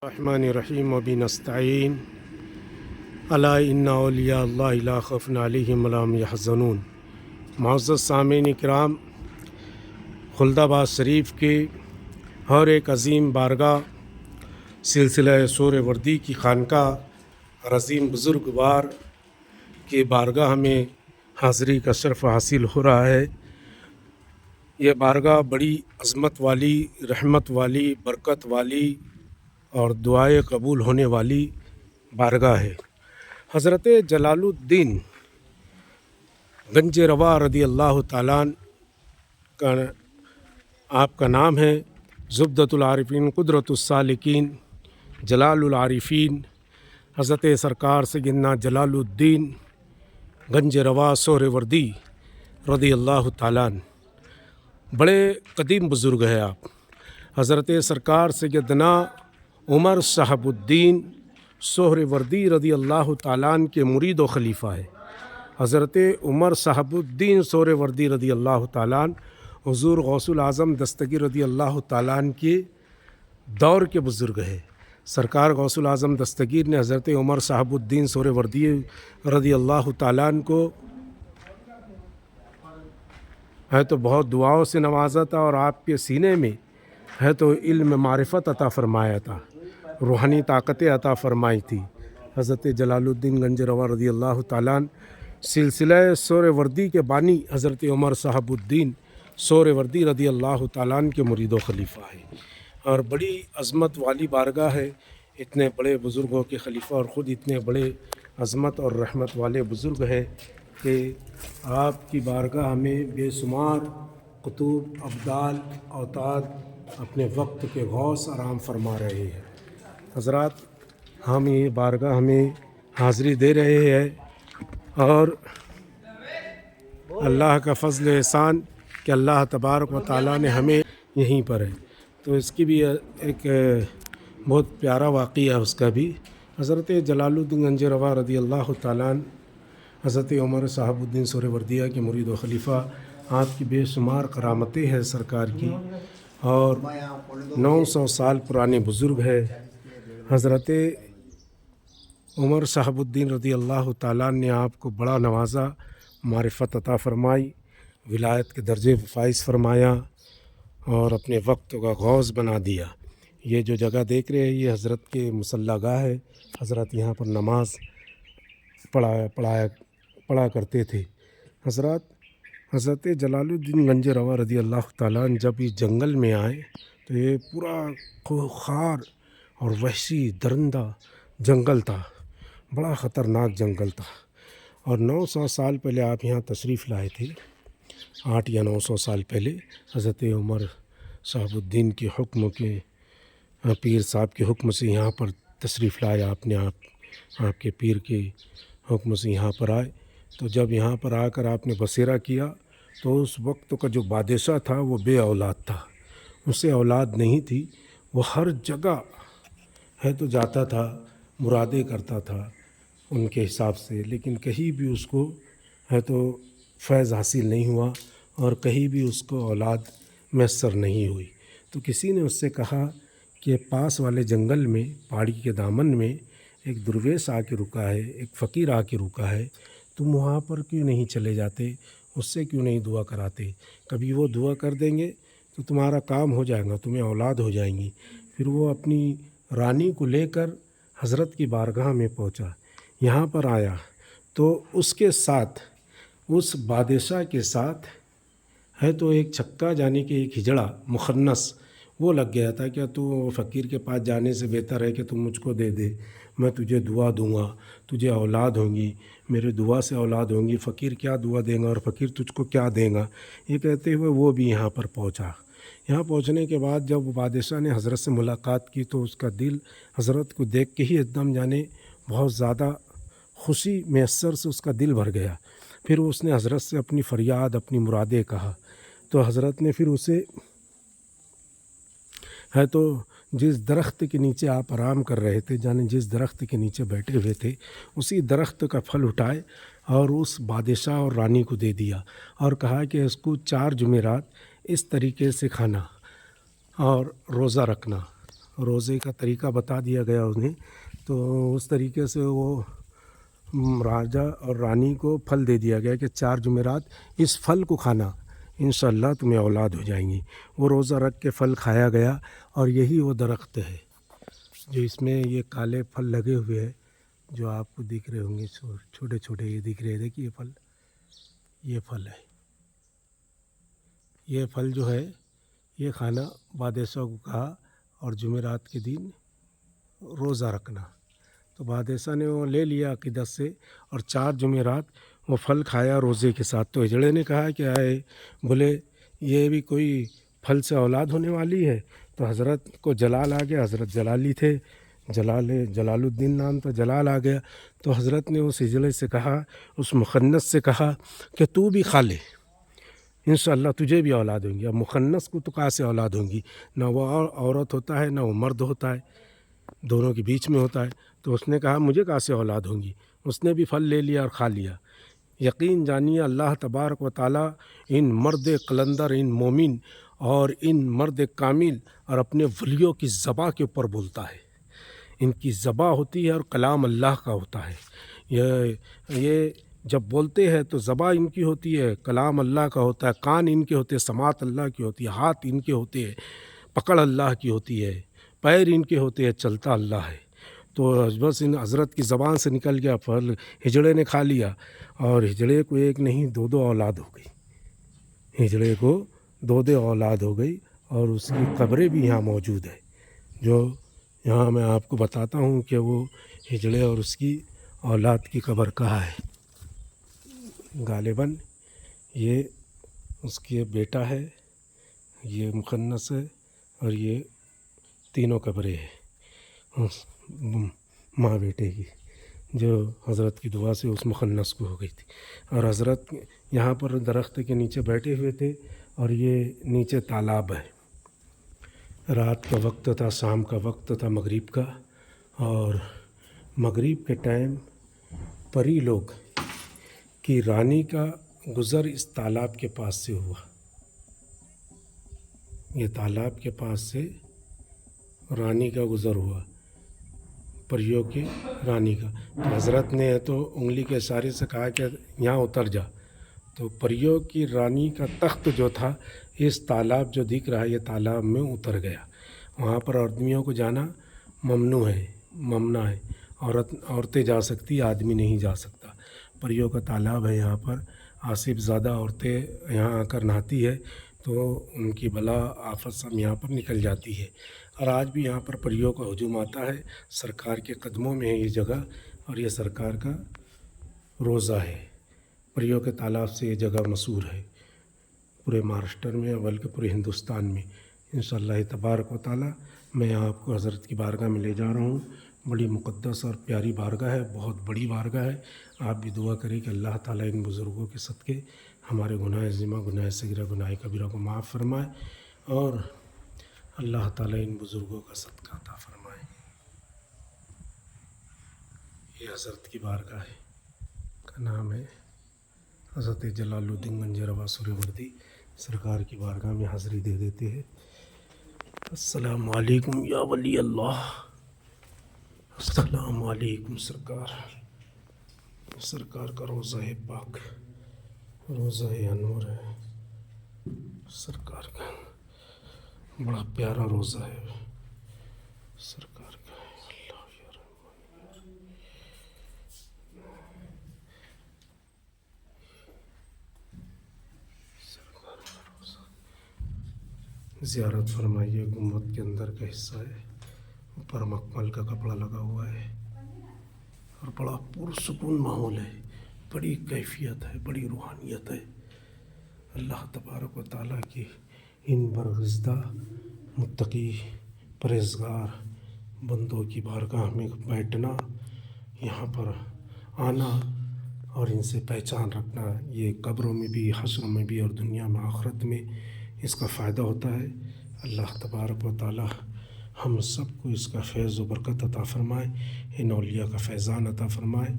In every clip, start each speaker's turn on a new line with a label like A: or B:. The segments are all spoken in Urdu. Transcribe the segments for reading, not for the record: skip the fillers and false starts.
A: الرحمن الرحیم وبہ نستعین الا ان اولیاء اللہ لا خوف علیہم ولا هم یحزنون۔ معزز سامعین کرام، خلدآباد شریف کے اور ایک عظیم بارگاہ سلسلہ سور وردی کی خانقاہ اور عظیم بزرگوار کے بارگاہ میں حاضری کا شرف حاصل ہو رہا ہے۔ یہ بارگاہ بڑی عظمت والی، رحمت والی، برکت والی اور دعائیں قبول ہونے والی بارگاہ ہے۔ حضرت جلال الدین گنج روا رضی اللہ تعالیٰ کا آپ کا نام ہے۔ زبدۃ العارفین، قدرۃ السالکین، جلال العارفین حضرت سرکار سیدنا جلال الدین گنج روا سور وردی رضی اللہ تعالیٰ بڑے قدیم بزرگ ہیں آپ۔ حضرت سرکار سیدنا عمر صاحب الدین سہر وردی رضی اللہ تعالیٰ کے مرید و خلیفہ ہے۔ حضرت عمر صاحب الدین سہر وردی رضی اللہ تعالیٰ حضور غوث الاعظم دستگیر رضی اللہ تعالیٰ کے دور کے بزرگ ہے۔ سرکار غوث الاعظم دستگیر نے حضرت عمر صاحب الدین سہر وردی رضی اللہ تعالیٰ کو ہے تو بہت دعاؤں سے نوازا تھا، اور آپ کے سینے میں ہے تو علم معرفت عطا فرمایا تھا، روحانی طاقتیں عطا فرمائی تھی۔ حضرت جلال الدین گنج روا رضی اللہ تعالیٰ سلسلہ سور وردی کے بانی حضرت عمر صاحب الدین سور وردی رضی اللہ تعالیٰ کے مرید و خلیفہ ہے، اور بڑی عظمت والی بارگاہ ہے۔ اتنے بڑے بزرگوں کے خلیفہ اور خود اتنے بڑے عظمت اور رحمت والے بزرگ ہیں کہ آپ کی بارگاہ میں بے شمار قطب، ابدال، اوتاد اپنے وقت کے غوث آرام فرما رہے ہیں۔ حضرات، ہم یہ بارگاہ میں حاضری دے رہے ہیں، اور اللہ کا فضل احسان کہ اللہ تبارک و تعالیٰ نے ہمیں یہیں پر ہے، تو اس کی بھی ایک بہت پیارا واقعہ ہے اس کا بھی۔ حضرت جلال الدین گنج روا رضی اللہ تعالیٰ حضرت عمر صاحب الدین سہر وردیہ کے مرید و خلیفہ، آپ کی بے شمار کرامتیں ہیں سرکار کی، اور 900 سال پرانے بزرگ ہے۔ حضرت عمر صاحب الدین رضی اللہ تعالیٰ نے آپ کو بڑا نوازا، معرفت عطا فرمائی، ولایت کے درجے فائز فرمایا، اور اپنے وقت کا غوث بنا دیا۔ یہ جو جگہ دیکھ رہے ہیں، یہ حضرت کے مصلی گاہ ہے۔ حضرت یہاں پر نماز پڑھا کرتے تھے۔ حضرت جلال الدین گنج روا رضی اللہ تعالیٰ جب اس جنگل میں آئے تو یہ پورا خار اور وحشی درندہ جنگل تھا، بڑا خطرناک جنگل تھا، اور 900 سال پہلے آپ یہاں تشریف لائے تھے۔ 8 یا 900 سال پہلے حضرت عمر صاحب الدین کے حکم کے، پیر صاحب کے حکم سے یہاں پر تشریف لائے آپ نے۔ آپ کے پیر کے حکم سے یہاں پر آئے، تو جب یہاں پر آ کر آپ نے بسیرا کیا تو اس وقت کا جو بادشاہ تھا وہ بے اولاد تھا، اسے اولاد نہیں تھی۔ وہ ہر جگہ ہے تو جاتا تھا، مرادیں کرتا تھا ان کے حساب سے، لیکن کہیں بھی اس کو ہے تو فیض حاصل نہیں ہوا، اور کہیں بھی اس کو اولاد میسر نہیں ہوئی۔ تو کسی نے اس سے کہا کہ پاس والے جنگل میں، پہاڑی کے دامن میں ایک درویش آ کے رکا ہے، ایک فقیر آ کے رکا ہے، تم وہاں پر کیوں نہیں چلے جاتے، اس سے کیوں نہیں دعا کراتے؟ کبھی وہ دعا کر دیں گے تو تمہارا کام ہو جائے گا، تمہیں اولاد ہو جائیں گی۔ پھر وہ اپنی رانی کو لے کر حضرت کی بارگاہ میں پہنچا، یہاں پر آیا تو اس کے ساتھ، اس بادشاہ کے ساتھ ہے تو ایک چھکا، جانے کے ایک ہجڑا مخنث وہ لگ گیا تھا۔ کیا تو فقیر کے پاس جانے سے بہتر ہے کہ تم مجھ کو دے دے، میں تجھے دعا دوں گا، تجھے اولاد ہوں گی، میرے دعا سے اولاد ہوں گی۔ فقیر کیا دعا دیں گا، اور فقیر تجھ کو کیا دیں گا؟ یہ کہتے ہوئے وہ بھی یہاں پر پہنچا۔ یہاں پہنچنے کے بعد جب بادشاہ نے حضرت سے ملاقات کی تو اس کا دل حضرت کو دیکھ کے ہی ایک دم جانے بہت زیادہ خوشی میسر سے اس کا دل بھر گیا۔ پھر اس نے حضرت سے اپنی فریاد، اپنی مرادیں کہا، تو حضرت نے پھر اسے ہے تو جس درخت کے نیچے آپ آرام کر رہے تھے، یعنی جس درخت کے نیچے بیٹھے ہوئے تھے، اسی درخت کا پھل اٹھائے اور اس بادشاہ اور رانی کو دے دیا، اور کہا کہ اس کو 4 جمعرات اس طریقے سے کھانا اور روزہ رکھنا، روزے کا طریقہ بتا دیا گیا انہیں، تو اس طریقے سے وہ راجا اور رانی کو پھل دے دیا گیا کہ 4 جمعرات اس پھل کو کھانا، انشاءاللہ تمہیں اولاد ہو جائیں گی۔ وہ روزہ رکھ کے پھل کھایا گیا، اور یہی وہ درخت ہے جو اس میں یہ کالے پھل لگے ہوئے ہیں، جو آپ کو دکھ رہے ہوں گے، چھوٹے چھوٹے یہ دکھ رہے ہیں، دیکھیے یہ پھل ہے۔ یہ پھل جو ہے یہ کھانا بادشاہ کو کہا، اور جمعرات کے دن روزہ رکھنا۔ تو بادشاہ نے وہ لے لیا عقیدت سے، اور 4 جمعرات وہ پھل کھایا روزے کے ساتھ۔ تو ہجڑے نے کہا کہ آئے، بولے یہ بھی کوئی پھل سے اولاد ہونے والی ہے؟ تو حضرت کو جلال آ گیا، حضرت جلالی تھے، جلال الدین نام تھا، جلال آ گیا۔ تو حضرت نے اس ہجڑے سے کہا، اس مخنث سے کہا کہ تو بھی کھا لے، انشاءاللہ تجھے بھی اولاد ہوں گی۔ اب مخنث کو تو کہاں سے اولاد ہوں گی؟ نہ وہ عورت ہوتا ہے، نہ وہ مرد ہوتا ہے، دونوں کے بیچ میں ہوتا ہے۔ تو اس نے کہا مجھے کہاں سے اولاد ہوں گی؟ اس نے بھی پھل لے لیا اور کھا لیا۔ یقین جانیے اللہ تبارک و تعالیٰ ان مرد قلندر، ان مومن اور ان مرد کامل اور اپنے ولیوں کی زباں کے اوپر بولتا ہے۔ ان کی زباں ہوتی ہے اور کلام اللہ کا ہوتا ہے۔ یہ جب بولتے ہیں تو زباں ان کی ہوتی ہے، کلام اللہ کا ہوتا ہے، کان ان کے ہوتے ہیں، سماعت اللہ کی ہوتی ہے، ہاتھ ان کے ہوتے ہیں، پکڑ اللہ کی ہوتی ہے، پیر ان کے ہوتے ہیں، چلتا اللہ ہے۔ تو بس ان حضرت کی زبان سے نکل گیا پھل، ہجڑے نے کھا لیا، اور ہجڑے کو ایک نہیں 2 اولاد ہو گئی۔ ہجڑے کو 2 اولاد ہو گئی، اور اس کی قبریں بھی یہاں موجود ہے، جو یہاں میں آپ کو بتاتا ہوں کہ وہ ہجڑے اور اس کی اولاد کی قبر کہاں ہے۔ غالباً یہ اس کے بیٹا ہے، یہ مخنث ہے، اور یہ تینوں قبریں ہیں ماں بیٹے کی، جو حضرت کی دعا سے اس مخنث کو ہو گئی تھی۔ اور حضرت یہاں پر درخت کے نیچے بیٹھے ہوئے تھے، اور یہ نیچے تالاب ہے۔ رات کا وقت تھا، شام کا وقت تھا، مغرب کا، اور مغرب کے ٹائم پری لوگ کی رانی کا گزر اس تالاب کے پاس سے ہوا۔ یہ تالاب کے پاس سے رانی کا گزر ہوا، پریوں کی رانی کا۔ تو حضرت نے تو انگلی کے اشارے سے کہا کہ یہاں اتر جا۔ تو پریوں کی رانی کا تخت جو تھا، اس تالاب جو دکھ رہا ہے، یہ تالاب میں اتر گیا۔ وہاں پر آدمیوں کو جانا ممنوع ہے، ممنوع ہے، عورتیں جا سکتی، آدمی نہیں جا سکتا۔ پریوں کا تالاب ہے یہاں پر، آصف زادہ عورتیں یہاں آ کر نہاتی ہے، تو ان کی بلا آفت سب یہاں پر نکل جاتی ہے۔ اور آج بھی یہاں پر پریوں کا ہجوم آتا ہے۔ سرکار کے قدموں میں ہے یہ جگہ، اور یہ سرکار کا روضہ ہے۔ پریوں کے تالاب سے یہ جگہ مشہور ہے پورے مہاراشٹر میں، بلکہ پورے ہندوستان میں۔ انشاءاللہ تبارک و تعالیٰ میں آپ کو حضرت کی بارگاہ میں لے جا رہا ہوں۔ بڑی مقدس اور پیاری بارگاہ ہے، بہت بڑی بارگاہ ہے۔ آپ بھی دعا کریں کہ اللہ تعالیٰ ان بزرگوں کے صدقے ہمارے گناہ عظیمہ، گناہ صغیرہ، گناہ کبیرہ کو معاف فرمائے، اور اللہ تعالیٰ ان بزرگوں کا صدقہ عطا فرمائے۔ یہ حضرت کی بارگاہ ہے، کا نام ہے حضرت جلال الدین گنج روا سہروردی۔ سرکار کی بارگاہ میں حاضری دے دیتے ہیں۔ السلام علیکم یا ولی اللہ، السلام علیکم سرکار۔ سرکار کا روضہ پاک، روضہ انور ہے سرکار کا، بڑا پیارا روضہ ہے سرکار کا۔ اللہ یا رحمان، سرکار کا روضہ زیارت فرمائیے۔ گنبد کے اندر کا حصہ ہے، اوپر مخمل کا کپڑا لگا ہوا ہے، اور بڑا پرسکون ماحول ہے، بڑی کیفیت ہے، بڑی روحانیت ہے۔ اللہ تبارک و تعالیٰ کی ان برگزیدہ متقی پرہیزگار بندوں کی بارگاہ میں بیٹھنا، یہاں پر آنا اور ان سے پہچان رکھنا، یہ قبروں میں بھی، حشر میں بھی، اور دنیا میں آخرت میں اس کا فائدہ ہوتا ہے۔ اللہ تبارک و تعالیٰ ہم سب کو اس کا فیض و برکت عطا فرمائے، ان اولیاء کا فیضان عطا فرمائے۔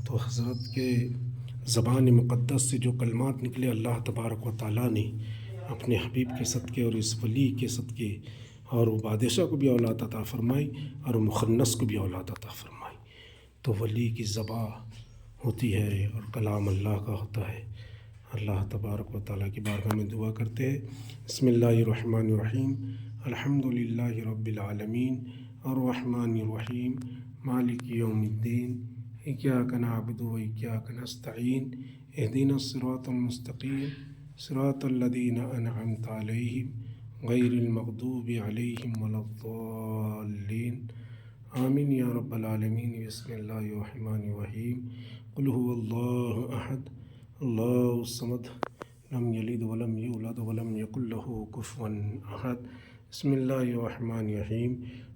A: تو حضرت کے زبان مقدس سے جو کلمات نکلے، اللہ تبارک و تعالیٰ نے اپنے حبیب کے صدقے اور اس ولی کے صدقے اور وہ بادشاہ کو بھی اولاد عطا فرمائی اور مخنث کو بھی اولاد عطا فرمائی۔ تو ولی کی ذبح ہوتی ہے اور کلام اللہ کا ہوتا ہے۔ اللہ تبارک و تعالیٰ کی بارگاہ میں دعا کرتے ہیں۔ بسم اللہ الرحمن الرحیم، الحمد للہ رب العالمین الرحمن الرحیم مالک یوم الدین، ایاک نعبد و ایاک نستعین، اہدنا الصراط المستقیم صراط الذین انعمت علیہم غیر المغضوب علیہم ولا الضالین، آمین یا رب العالمین۔ بسم اللہ الرحمن الرحیم، قل هو اللہ احد اللہ الصمد لم یلد ولم یولد ولم یکن له کفوا احد۔ بسم اللہ الرحمن الرحیم،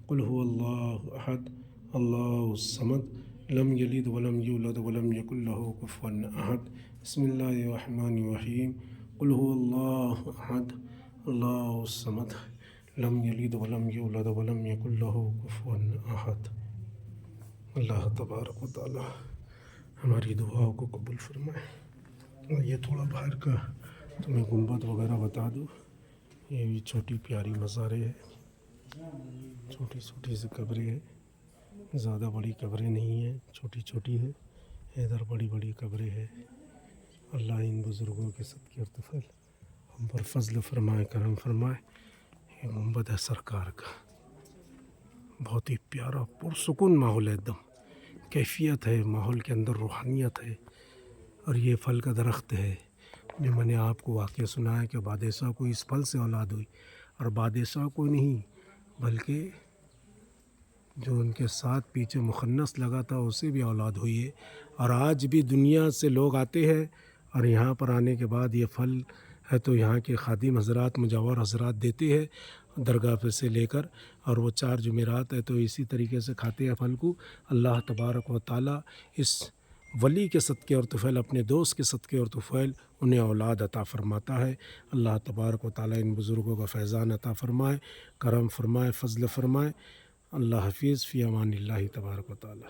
A: قل هو اللہ احد اللہ الصمد لم یلد ولم یولد ولم یکن له کفوا احد۔ بسم اللہ الرحمن الرحیم، قل هو اللہ احد اللہ الصمد لم یلد ولم یولد ولم یکن له کفوا احد۔ اللہ تبارک و تعالی ہماری دعاؤں کو قبول فرمائے۔ اور یہ تھوڑا باہر کا تمہیں گنبد وغیرہ بتا دوں، یہ بھی چھوٹی پیاری مزاریں ہیں، چھوٹی چھوٹی سی قبریں ہیں، زیادہ بڑی قبریں نہیں ہیں، چھوٹی چھوٹی ہیں، ادھر بڑی بڑی قبریں ہیں۔ اللہ ان بزرگوں کے صدقے اور طفل ہم پر فضل فرمائے، کرم فرمائے۔ یہ گنبد ہے سرکار کا، بہت ہی پیارا پرسکون ماحول ہے، ایک دم کیفیت ہے ماحول کے اندر، روحانیت ہے۔ اور یہ پھل کا درخت ہے جو میں نے آپ کو واقعہ سنایا کہ بادشاہ کو اس پھل سے اولاد ہوئی، اور بادشاہ کو نہیں بلکہ جو ان کے ساتھ پیچھے مخنث لگا تھا اسے بھی اولاد ہوئی ہے۔ اور آج بھی دنیا سے لوگ آتے ہیں اور یہاں پر آنے کے بعد یہ پھل ہے تو یہاں کے خادم حضرات، مجاور حضرات دیتے ہیں درگاہ پہ سے لے کر، اور وہ 4 جمعرات ہے تو اسی طریقے سے کھاتے ہیں پھل کو۔ اللہ تبارک و تعالیٰ اس ولی کے صدقے اور طفیل، اپنے دوست کے صدقے اور طفیل انہیں اولاد عطا فرماتا ہے۔ اللہ تبارک و تعالیٰ ان بزرگوں کا فیضان عطا فرمائے، کرم فرمائے، فضل فرمائے۔ اللہ حافظ، فی امان اللہ تبارک و تعالیٰ۔